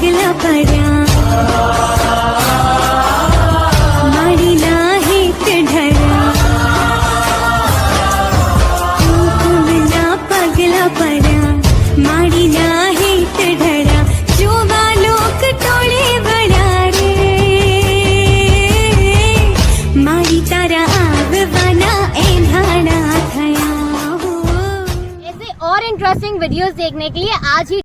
પગલા પડ્યા મારી લાહે ચઢ્યા કુમના પગલા પડ્યા મારી લાહે ચઢ્યા જોવા લોક ટોળે વળ્યા રે મારી તારા આવવાના એંધાણા થયા। ऐसे और इंटरेस्टिंग वीडियोस देखने के लिए आज ही